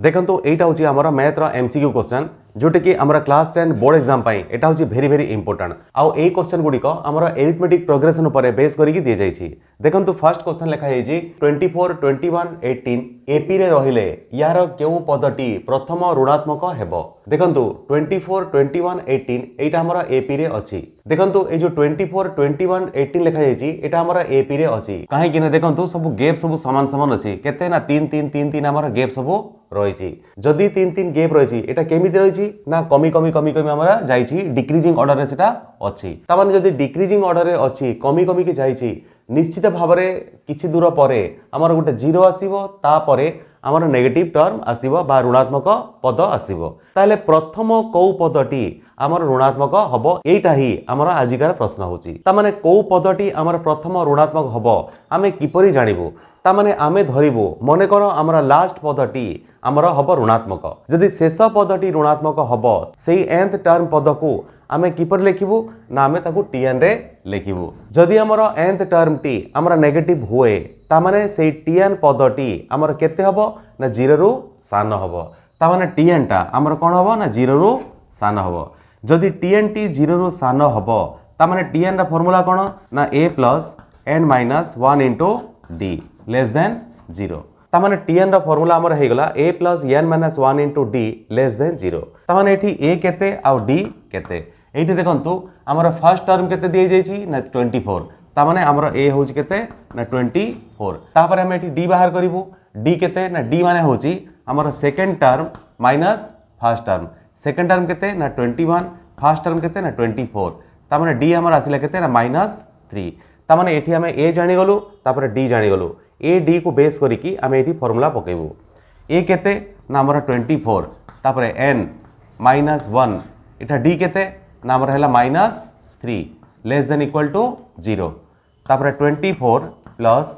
देखो एटा हूँ आम मैथ एमसीक्यू क्वेश्चन जोटा कि आम क्लास 10 बोर्ड एग्जाम एटा हूँ भेरी भेरी इंपोर्टेंट आउ ए क्वेश्चन गुड़िक आम एरिथमेटिक प्रोग्रेसन पर बेस करके दी जाइए। देखो फर्स्ट क्वेश्चन लिखाई 24, 21, 18 एपी रे रहिले यार केउ पदटी प्रथम ऋणात्मक हेबो। देखो 24, 21, 18 एटा हमर एपी रे अछि। देखो ए जो 24, 21, 18 लिखाई एटा हमर एपी रे अछि काहे कि ना देखो सब गैप सब समान समान अछि केते ना 3 3 3 3 हमर गैप सब रही। जदि 3 3 गैप रही एटा केमिति रही ना कमी कमी कमी कमी हमरा जाइछि डिक्रीजिंग ऑर्डर रे सेटा अछि। ता माने जदि डिक्रीजिंग ऑर्डर रे अछि कमी कमी के जाइछि निश्चित भाव में किछि दूर परे हमर गोटे जीरो आसीबो ता परे हमर नेगेटिव टर्म आसीबो बा ऋणात्मक पद आसीबो। ताले प्रथम कौ पदटी हमर ऋणात्मक हबो एटा ही हमर आजिकार प्रश्न होछि। ता माने कौ पदटी हमर प्रथम ऋणात्मक हबो आमे किपरि जानिबो ता माने आमे धरिबो मने करो हमर लास्ट पदटी हमर हबो ऋणात्मक जदि शेष पदटी ऋणात्मक हबो सेही nth टर्म पद को आमे किपर लिखिबु ना आमे ताकू tn रे लिखिबु। जदि हमर nth टर्म टी हमर नेगेटिव हुए ता माने सेही tn पदटी हमर केते हबो ना 0 रु सान हबो। ता माने tn टा हमर कोन हबो ना 0 रु सान हबो। जदि tn टी 0 रु सान हबो ता माने tn रा फार्मूला कोन ना a plus n minus 1 into d less than 0। ता माने tn रा फार्मूला हमर हे गला a plus n minus 1 into d less than 0। ता माने एठी a केते आउ d केते एठी देखंतु हमर फर्स्ट टर्म केते दिए जाइछि ना 24 ता माने हमर a होछि केते ना 24 ता पर हम एठी d बाहर करिवु d केते ना d माने होछि हमर second term minus first term. Second term केते ना 21 फर्स्ट टर्म केते ना 24 ता माने d हमर आसिला केते ना -3 ता माने एठी हमें a जानि गलु ता पर d जानि गलु a d को बेस करिकि हमें एठी फार्मूला पकेबु a केते ना हमर 24 ता पर n -1 एटा d केते ना हमर हैला -3 लेस देन इक्वल टू 0 ता पर 24 प्लस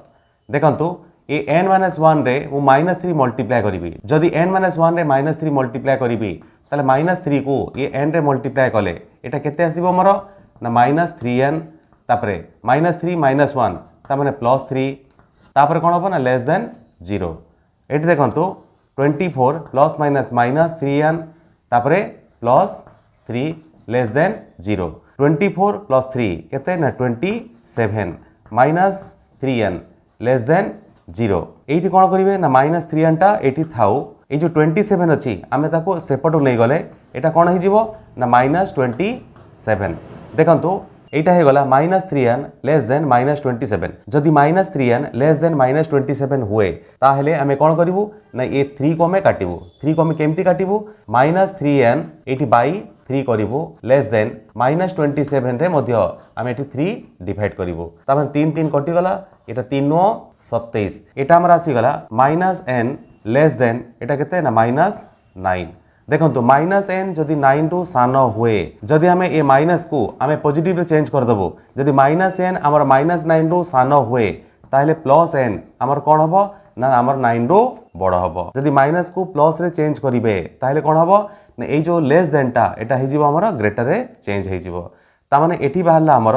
देखंतु ए n-1 रे मु -3 मल्टीप्लाई करिवि जदि n-1 रे -3 मल्टीप्लाई करिवि ताले -3 को ए n रे मल्टीप्लाई कले एटा केते आसीबो हमर ना -3n तापरे -3 -1 ता माने +3 तापर कोन हबो ना लेस देन 0। एठी देखंतु 24 प्लस माइनस -3n तापरे +3 लेस देन 0। 24 प्लस 3 केते ना 27 -3n लेस देन 0। एठी कोन करिवे ना -3n टा एठी थाउ ए जो 27 अछि आमे ताको सेपटो नै गले एटा कोन हि जिवो ना -27। देखंतु एटा हे गला -3n लेस देन -27 जदि -3n लेस देन -27 हुए ताहेले आमे कोन करिवु ना ए 3 को हमें काटिबु 3 को हमें केमती काटिबु -3n एठी बाई 3 करिवु लेस देन -27 रे मध्य आमे एठी 3 डिवाइड करिवु ता माने 3 3 कटि गला एटा 3 9 27 एटा हमरा आसी गला -n लेस देन एटा केते ना -9। देखंतु -n जदि 9 टू सान हुए जदि हमें ए माइनस को हमें पॉजिटिव रे चेंज कर देबो जदि -n हमर -9 टू सान हुए ताहेले +n हमर कोन हबो ना हमर 9 रो बड़ हबो। जदि माइनस को प्लस रे चेंज करिवे ताहेले कोन हबो ना ए जो लेस देन टा एटा हि जिवो हमर ग्रेटर रे चेंज हे जिवो ता माने एठी बाहरला हमर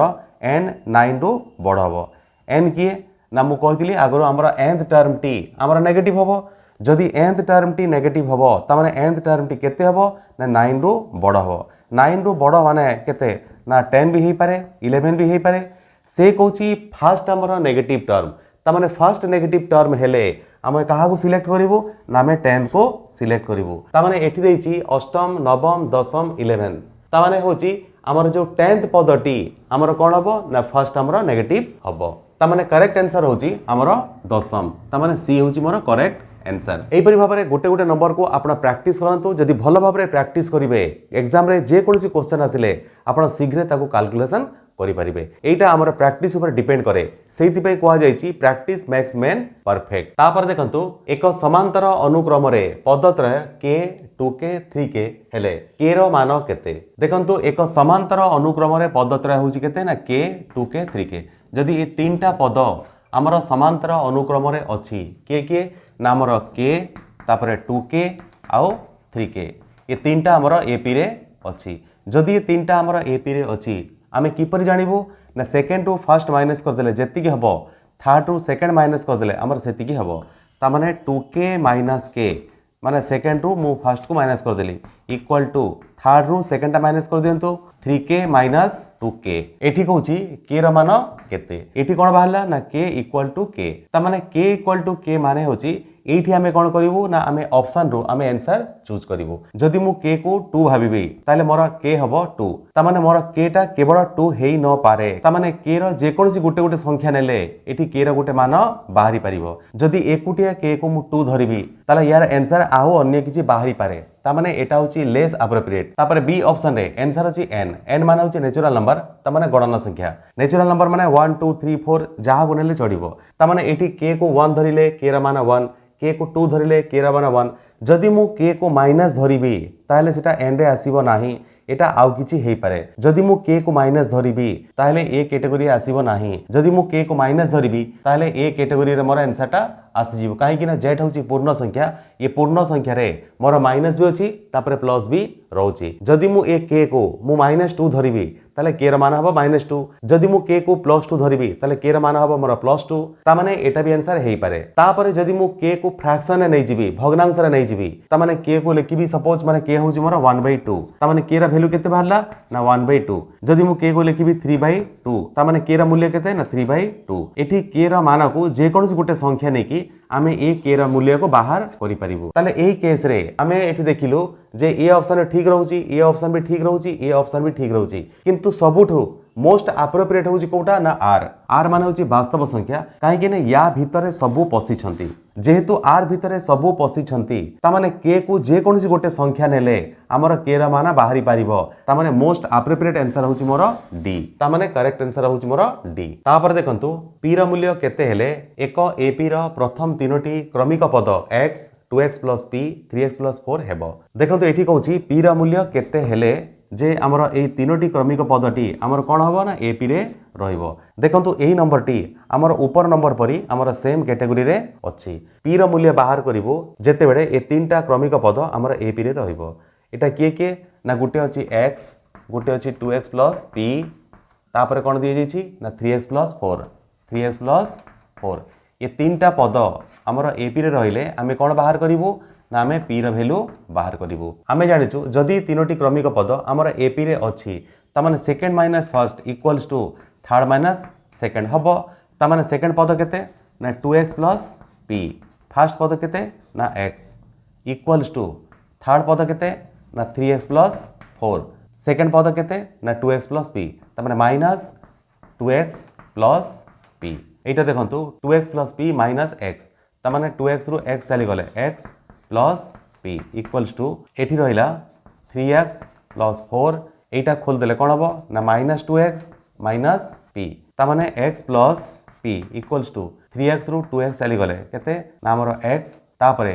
n 9 रो बड़ हबो। n किए ना मु कहतिली आगरो हमर nth टर्म टी हमर नेगेटिव हबो जदि nth टर्म टी नेगेटिव हबो ता माने nth टर्म टी केते हबो ना 9 रो बड़ हबो। 9 रो बड़ माने केते ना 10 भी हे पारे 11 भी हे पारे से कहूची फर्स्ट हमर नेगेटिव टर्म ता माने फर्स्ट नेगेटिव टर्म हेले आमे काहा को सिलेक्ट करिवो ना आमे 10 को सिलेक्ट करिवो ता माने एठी देइची अष्टम नवम दशम 11 ता माने होची हमर जो 10th पदटी हमर कोन हबो ना फर्स्ट हमर नेगेटिव हबो ता माने करेक्ट आंसर होची हमर दशम ता माने सी होची मोर करेक्ट आंसर। एई परि भाबरे गोटे गोटे नंबर को आपण प्रैक्टिस करंतु जदि भलो भाबरे प्रैक्टिस करिवे एग्जाम रे जे कोनसी क्वेश्चन आसिले आपण शीघ्र ताको कैलकुलेशन करि परिबे एटा हमर प्रैक्टिस ऊपर डिपेंड करे सेति पे कोआ जाईची प्रैक्टिस मेक्स मैन परफेक्ट। ता पर देखंतु एक समांतर अनुक्रम रे पदत्रय k 2k 3k हेले k रो मान केते देखंतु एक समांतर अनुक्रम रे पदत्रय होची केते ना k 2k 3k जदि ए तीनटा पद हमर समांतर अनुक्रम रे अछि के ना हमर k तापर 2k आउ 3k ए तीनटा हमर एपी रे अछि जदि ए तीनटा हमर एपी रे अछि आमे किपर जानिबु ना सेकंड टू फर्स्ट माइनस कर देले जेति के हबो थर्ड टू सेकंड माइनस कर देले हमर सेति के हबो ता माने 2k - k माने सेकेंड रु मु फर्स्ट को माइनस कर देली इक्वल टू थर्ड रु सेकेंड टा माइनस कर दियंतु 3k माइनस 2k एठी कहूची k रो मान केते एठी कोन बाहरला ना k इक्वल टू k ता माने k इक्वल टू k माने होची एठी आमे कोन करिवु ना आमे ऑप्शन रु आमे आंसर चूज करिवु जदि मु k को 2 भाबिबे ताले मोर k हबो 2 ता माने मोर k टा केवल 2 हेई न पारे ता माने k रो जे कोनसी गुटे गुटे संख्या नेले एठी k रो गुटे मान बाहरी परिवो जदि एकुटिया k को मु 2 धरिबी ताले यार आंसर आउ अन्य किछि बाहरी पारे ता माने एटा होची लेस एप्रोप्रिएट तापर बी ऑप्शन रे आंसर होची n माने होची नेचुरल नंबर ता माने गणना संख्या नेचुरल नंबर माने 1 2 3 4 जहा गुनेले चढिबो ता माने एठी k को 1 धरिले k रा मान 1 k को 2 धरिले k रा मान 1 जदि मु k को माइनस धरिबी ताले सेटा n रे आसीबो नाही एटा आउ किछि हेई पारे जदि मु k को माइनस धरिबी ताले a कैटेगरी आसीबो नाही जदि मु k को माइनस धरिबी ताले a कैटेगरी रे मोर आंसर ता आसी जीवो काहे कि ना जेट होची पूर्ण संख्या ये पूर्ण संख्या रे मोर माइनस भी अछि तापरे प्लस भी रहउची जदि मु ए k को मु -2 धरिबी ताले k रा मान हबो -2 जदि मु k को +2 धरिबी ताले k रा मान हबो मोर +2 ता माने एटा भी आंसर हेई पारे तापरे जदि मु k को फ्रैक्शन नै जिबी भग्नांश रे नै जिबी ता माने k को लिखिबी सपोज माने k होची मोर 1/2 ता माने k रा वैल्यू केते बाहरला ना 1/2 जदि मु k को लिखिबी 3/2 ता माने k रा मूल्य केते ना 3/2 एठी k रा मान को जे कोनसी गुटे संख्या नै कि आमे ए k रा मूल्य को बाहर करि परिबो ताले एही केस रे आमे एठी देखिलु जे ए ऑप्शन ठीक रहउची ए ऑप्शन भी ठीक रहउची ए ऑप्शन भी ठीक रहउची किंतु सबुठु मोस्ट एप्रोप्रिएट होची कोटा ना r माने होची वास्तव संख्या काहे कि ने या भितरे सबु पसी छंती जेहेतु r भितरे सबु पसी छंती ता माने k को जे कोनसी गोटे संख्या नेले हमर k रा मान बाहरी परिबो ता माने मोस्ट एप्रोप्रिएट आंसर होची मोर d ता माने करेक्ट आंसर होची मोर d ता पर देखंतु p रा मूल्य केते हेले एक ap रा प्रथम तीनोटी क्रमिक पद x 2x plus p 3x plus 4 हेबो देखंतु एठी कहूची p रा मूल्य केते हेले जे हमर ए तीनोटी क्रमिक पदटी हमर कोन हबो ना ap रे रहिबो देखंतु एही नंबर टी हमर ऊपर नंबर परी हमर सेम कैटेगरी रे अछि p रा मूल्य बाहर करिवो जेते बेडे ए तीनटा क्रमिक पद हमर ap रे रहिबो एटा के ना गुटे अछि x गुटे अछि 2x plus p तापर कोन दिए जाइछि ना 3x plus 4 ये तीनटा पद हमर ap रे रहिले आमे कोन बाहर करिवो ना आमे p रा वैल्यू बाहर करिवो आमे जानिछु जदि तीनोटी क्रमिक पद हमर ap रे अछि ता माने second minus first equals to third minus second हबो ता माने सेकंड पद केते ना 2x plus p फर्स्ट पद केते ना x इक्वल्स टू थर्ड पद केते ना 3x plus 4 सेकंड पद केते ना 2x plus p ता माने माइनस 2x plus p एटा देखंतु 2x plus p minus x ता माने 2x रु x चली गले x plus p equals to एठी रहिला 3x plus 4 एटा खोल देले कोन हबो ना -2x minus p ता माने x plus p equals to 3x रु 2x चली गले केते ना हमरो x तापरे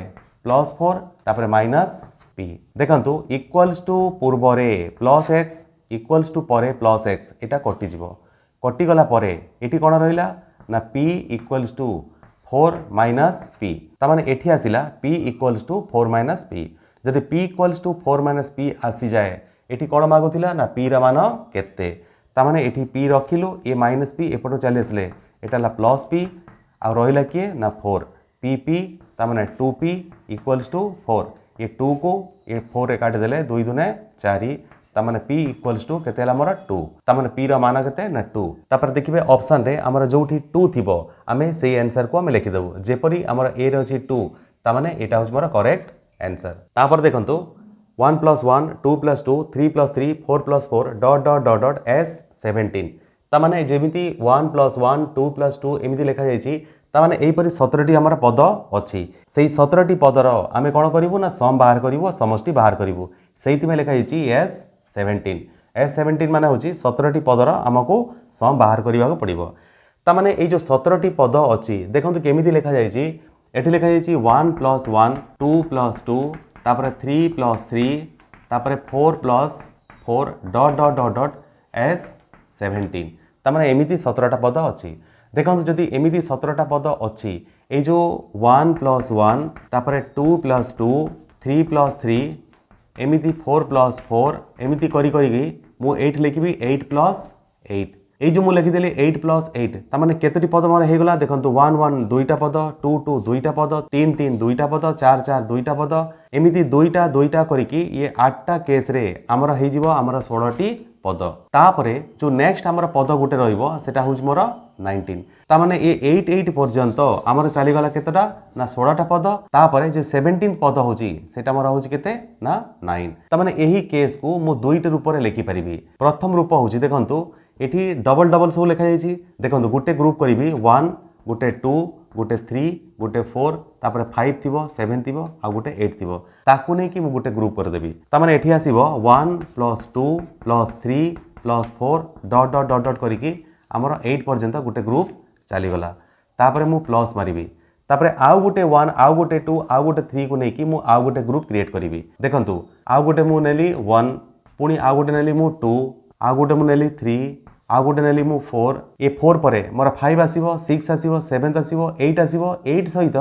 +4 तापरे -p देखंतु equals to पूर्व रे +x equals to परे +x एटा कटि जिवो कटि गला परे एठी कोन रहिला ना p equals to 4 minus p ता माने एठी आसिला p equals to 4 minus p जदि p equals to 4 minus p आसी जाए एठी कोन मागुथिला ना p रा मान केते ता माने एठी p रखिलु ए माइनस p एपटो चली आसले एटा ला प्लस p आ रहिला के ना 4 p ता माने 2p equals to 4 ये 2 को ये 4 रे काट देले 2 दुने 4 ता माने p equals to केते ला मोर 2 ता माने p रा मान केते ना 2 तापर देखिबे ऑप्शन रे हमर जोठी 2 थिबो आमे सेही आंसर को आमे लिखि देबो जेपरी हमर a रे अछि 2 ता माने एटा होस मोर करेक्ट आंसर तापर देखंतु 1 plus 1 2 plus 2 3 plus 3 4 plus 4 dot dot dot dot s 17 ता माने जेमिति 1 plus 1 2 plus 2 एमिति लिखा जायछि ता माने एही परि 17 टी हमर पद अछि सेही 17 टी पदर आमे कोन करिवो ना सम बाहर करिवो समष्टि बाहर करिवो सेहिति में लिखा जायछि s 17 माने होची 17 टी पदर हमको सम बाहर करिवा को पड़िबो ता माने ए जो 17 टी पद अछि देखंतु केमिति लिखा जायछि एठी लिखा जायछि 1 plus 1 2 plus 2 तापर 3 plus 3 तापर 4 plus 4 dot dot dot dot s 17 ता माने एमिति 17 टा पद अछि देखंतु जदि एमिति 17 टा पद अछि ए जो 1 plus 1 तापर 2 plus 2 3 plus 3 एमिति 4 plus 4 एमिति करी करी मु 8 लिखिबी 8 plus 8 এই যে মু লিখিদেলি 8 + 8 তার মানে কেতটি পদ মোর হয়ে গলা দেখুন 1 1 দুইটা পদ 2 2 দুইটা পদ 3 3 দুইটা পদ 4 4 দুইটা পদ এমিতি দুইটা দুইটা করিকি ইয়ে 8টা কেস রে আমার হয়ে যাব আমার 16টি পদ তাপরে যে নেক্সট আমার পদ গোটে রহিব সেটা হচ্ছে মোর 19 তার মানে এই 8 8 পর্যন্ত আমার চালিগলা কেতটা না 16টা পদ তাপরে যে 17 পদ হচ্ছে সেটা আমার হচ্ছে কেতে না 9 তার মানে এই কেস কু মু দুইটা রূপরে লিখি পারিবি প্রথম রূপ হচ্ছে দেখন্তু এটি ডবল ডবল সব লেখা যাই দেখুন গোटे ग्रुप करी 1 गोटे 2 गोटे 3 गोटे 4 तापर 5 थी 7 थी आ गोटे 8 थी ताकू नहीं कि गोटे ग्रुप करदेवी तार एठी आसीबो 1 + 2 + 3 + 4 डॉट डॉट डॉट डॉट करिकी हमर 8 पर्यंत गोटे ग्रुप चली गला तापर मु प्लस मारिबी तापर आउ गोटे 1 आउ गोटे 2 आउ गोटे 3 को नहीं कि मु आउ गोटे ग्रुप क्रिएट करी देखंतु आउ गोटे मु नेली 1 पुणी आउ गोटे नेली मु 2 आउ गोटे मु नेली 3 आउ गोटे नेली मु 4 ये 4 पर मोर 5 आसीबो 6 आसीबो 7 आसीबो 8 आसीबो 8 सहित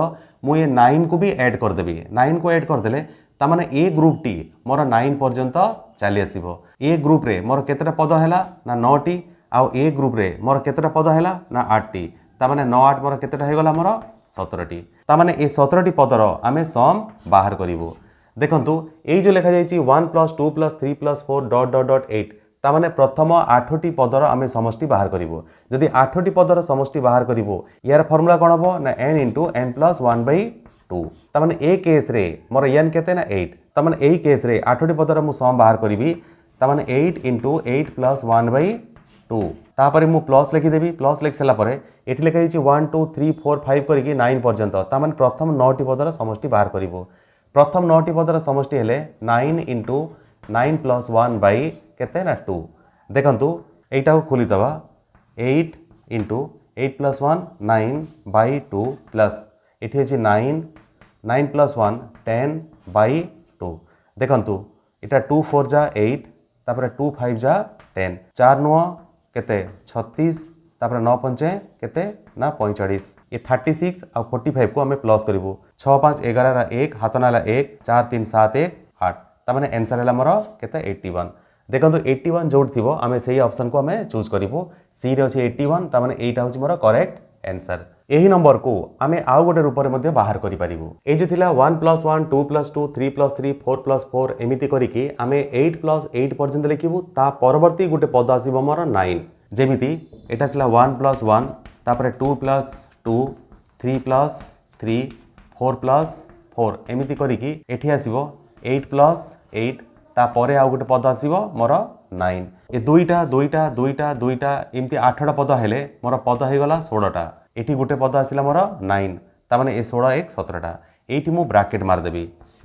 मु ये 9 को भी ऐड कर देबी 9 को ऐड कर देले ता माने ए ग्रुप टी मोर 9 पर्यंत चली आसीबो ए ग्रुप रे मोर केतेटा पद हैला ना 9 टी आउ ए ग्रुप रे मोर केतेटा पद हैला ना 8 टी ता माने 9 8 मोर केतेटा हे गला मोर 17 टी ता माने ए 17 टी पदर आमे सम बाहर करिवो देखंतु ए जो लिखा जायछि 1 + 2 + 3 + 4 डॉट डॉट डॉट 8 तामाने प्रथम 8टी पदर आमे समष्टि बाहर करिवो जदि 8टी पदर समष्टि बाहर करिवो यार फॉर्मूला कोन हबो ना n * n + 1/2 तामाने ए केस रे मोर n केते ना 8 तामाने एही केस रे 8टी पदर मु सम बाहर करिवि तामाने 8 * 8 + 1/2 तापरे मु प्लस लिखि देबी प्लस लिख सला परे एठी लिखा जायछि 1 2 3 4 5 करिकि 9 पर्यंत तामाने प्रथम 9टी पदर समष्टि बाहर करिवो प्रथम 9टी पदर समष्टि हेले 9 * 9 + 1 केते ना 2 देखंतु एटा को खोली दबा 8 * 8 + 1 9/2 प्लस एठी अछि 9 9 + 1 10/2 देखंतु एटा 2 4 जा 8 तापर 2 5 जा 10 4 9 केते 36 तापर 9 5 केते ना 45 ये 36 आ 45 को हमें प्लस करिवो 6 5 11 रा 1 हाथ नाला 1 4 3 7 1 8 तामाने आंसर हैला मोर केते 81 देखंतु 81 जोड थिबो आमे सही ऑप्शन को हमें चूज करिवो सी रे अछि 81 तामाने एटा होछि मोर करेक्ट आंसर एही नंबर को आमे आउ गोटे रूप रे मध्ये बाहर करि परिबो ए जे थिला 1 + 1 2 + 2 3 + 3 4 + 4 एमिति करिकि आमे 8 + 8 पर्यंत लिखिबो ता परवर्ती गोटे पद आसीबो मोर 9 जेमिति एटा सिला 1 + 1 तापर 2 + 2 3 + 3 4 + 4 एमिति करिकि एठी आसीबो 8 + 8 ता परे आउ गोटे पद आसीबो मोर 9 ए दुईटा दुईटा दुईटा दुईटा एमती 8टा पद हेले मोर पद हे गला 16टा एठी गोटे पद आसिला मोर 9 ता माने ए 16 1 17टा एठी मु ब्रैकेट मार देबी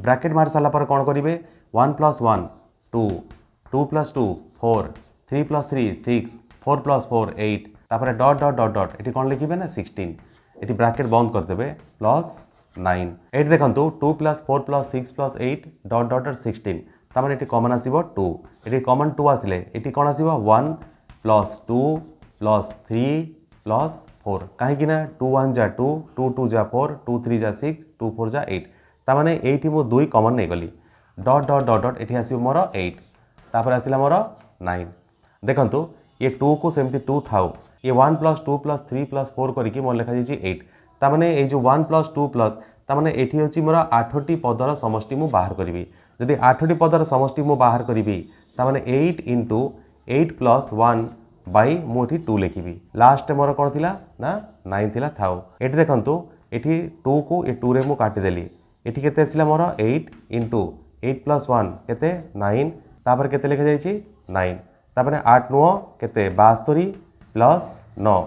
ब्रैकेट मार साला पर कोन करिवे 1 + 1 2 2 + 2 4 3 + 3 6 4 + 4 8 तापर डॉट डॉट डॉट डॉट एठी कोन लिखिबे ना 16 एठी ब्रैकेट बंद कर देबे प्लस 9 8 देखंतु 2 + 4 + 6 + 8 डॉट डॉट 16 तामाने एटी कॉमन आसीबो 2 एटी कॉमन 2 आसिले एटी कोन आसीबो 1 + 2 + 3 + 4 काहे कि ना 2 1 जा 2 2 2 जा 4 2 3 जा 6 2 4 जा 8 तामाने एठी मो 2 कॉमन नै गली डॉट डॉट डॉट डॉट एठी आसीबो मोर 8 तापर आसिला मोर 9 देखंतु ये 2 को सेमती 2 थाउ ये 1 + 2 + 3 + 4 करिकि मोर लिखा जायछि 8 तामाने ए जो 1 + 2 + तामाने एठी होछि मोर 8टी पदर समष्टि मु बाहर करबी जदि 8टी पदर समष्टि मु बाहर करिवि तामाने 8 * 8 + 1 बाई मोठी 2 लिखिबी लास्ट मोर कोन थिला ना 9 थिला थाउ एठी देखंतु एठी 2 को ए 2 रे मु काटि देली एठी केते आसिला मोर 8 * 8 + 1 केते 9 तापर केते लिखा जायछि 9 तापर 8 9 केते 72 + 9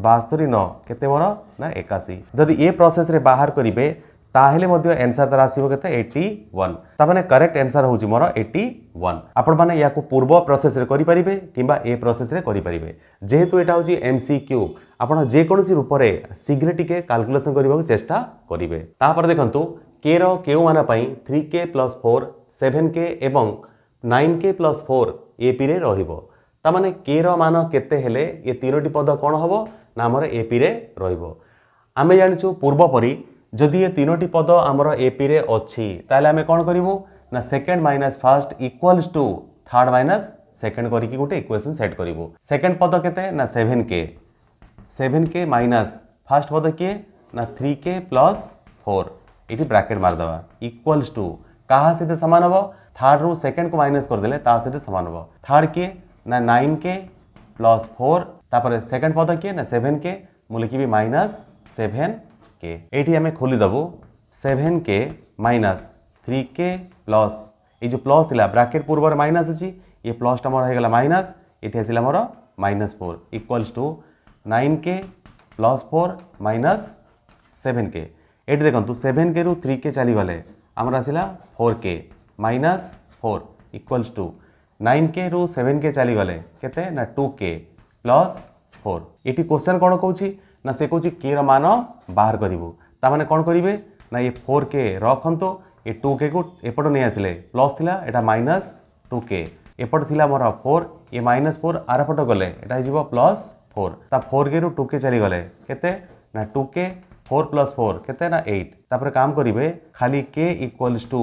72 9 केते मोर ना 81 जदि ए प्रोसेस रे बाहर करिवे ताहेले मध्य आंसर तार आसीबो केते 81 ता माने करेक्ट आंसर होची मोर 81 आपण माने याको पूर्व प्रोसेस रे करि परिबे किबा ए प्रोसेस रे करि परिबे जेहेतु एटा होची एमसीक्यू आपण जे कोनोसी रूप रे शीघ्र टिके कैलकुलेशन करबा चेष्टा करिवे ता पर देखंतु के रो केउ माना पई 3k + 4 7k एवं 9k + 4 एपी रे रहिबो ता माने के रो मान केते हेले ये तीनोटी पद कोन हबो ना हमर एपी रे रहिबो आमे जानिछु पूर्व परी जदि ये तीनोटी पद आमर एपी रे अच्छी ताले आमे कोन करिवो ना second minus first equals to third minus second करके गोटे इक्वेशन सेट करू। सेकेंड पद केते ना 7k माइनस फास्ट पद किए ना 3k प्लस 4 ये ब्रैकेट मारदे इक्वल्स टू क्या सहित सामान हम थर्ड रु सेकेंड को माइनस करदे सहित सामान हम थर्ड किए ना 9k प्लस 4 तापर सेकेंड पद किए ना 7k मु लिखी माइनस 7k ये आम खोलीदेवु 7k माइनस 3k प्लस ये जो प्लस थिला ब्रैकेट पूर्व माइनस अच्छी ये प्लसटा मोर होगा माइनस ये आसला मोर -4 equals to 9k plus 4 minus 7k ये देखो 7k रु 3k चलीगले आमर आसला 4k minus 4 equals to 9k रु 7k चलीगले केते ना 2k प्लस 4 ये क्वेश्चन कौन कौन ना से कौन के मान बाहर करूँ ताने कौन करेंगे ना ये 4k रखु ये 2k को एपट नहीं आसिले प्लस थिला एटा माइनस 2k एपट थिला मोर 4 ये -4 आरपट गले एटा हो प्लस 4 ता 4k रु 2k चलीगले केते ना 2k 4 प्लस 4 केते ना 8 तापर काम करेंगे खाली k इक्वल्स टू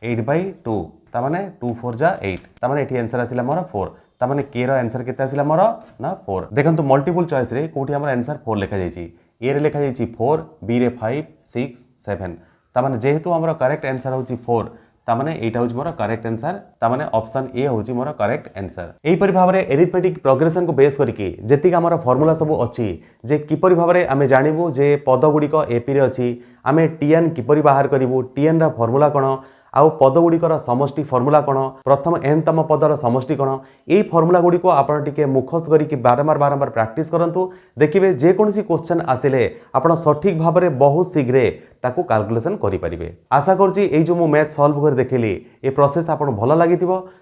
8/2 ताने 2 4 जा 8 ताने एठी आंसर आसिला मोर 4 ताने k रो आंसर केते आसिला मोर ना 4 देखंतु मल्टीपल चॉइस रे कोठी हमर आंसर 4 लिखा जायछि ए रे लिखा जायछि 4 b रे 5 6 7 ताने जेहेतु हमर करेक्ट आंसर होछि 4 ताने एटा होछि मोर करेक्ट आंसर ताने ऑप्शन ए होछि मोर करेक्ट आंसर एही परि भाबरे एरिथमेटिक प्रोग्रेशन को बेस करके जेतिक हमर फार्मूला सब अछि जे किपरि भाबरे आमे जानिबु जे पद गुडिक एपी रे अछि आमे tn किपरि बाहर करिवु tn रा फार्मूला कोन आउ पद गुड़िकर समष्टि फर्मूला कौन प्रथम n तम पदर समष्टि कौन यही फर्मूला गुड़िक आपण टिके मुखस्त करके बारंबार प्रैक्टिस करंतु देखिए जेकोसी क्वेश्चन आसिले आपण सठिक भाव में बहुत शीघ्र ताकू कैलकुलेशन करें। आशा करछि एई जो मु मैथ सॉल्व कर देखिली ए प्रोसेस आपण भल लागि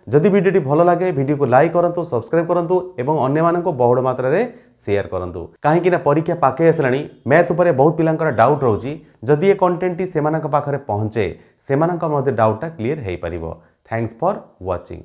जदि वीडियोटी भल लगे वीडियो को लाइक करंतु सब्सक्राइब करंतु एवं अन्य मानको बहुड़ मात्रा रे शेयर करंतु कहीं परीक्षा पाखे आसलानी मैथ उपरे बहुत पिलांकर डाउट रोची जदि ये कंटेंट टी सेमानक पाखरे पहुंचे सेमानक मध्ये डाउटा क्लियर हेई परिबो। Thanks for watching.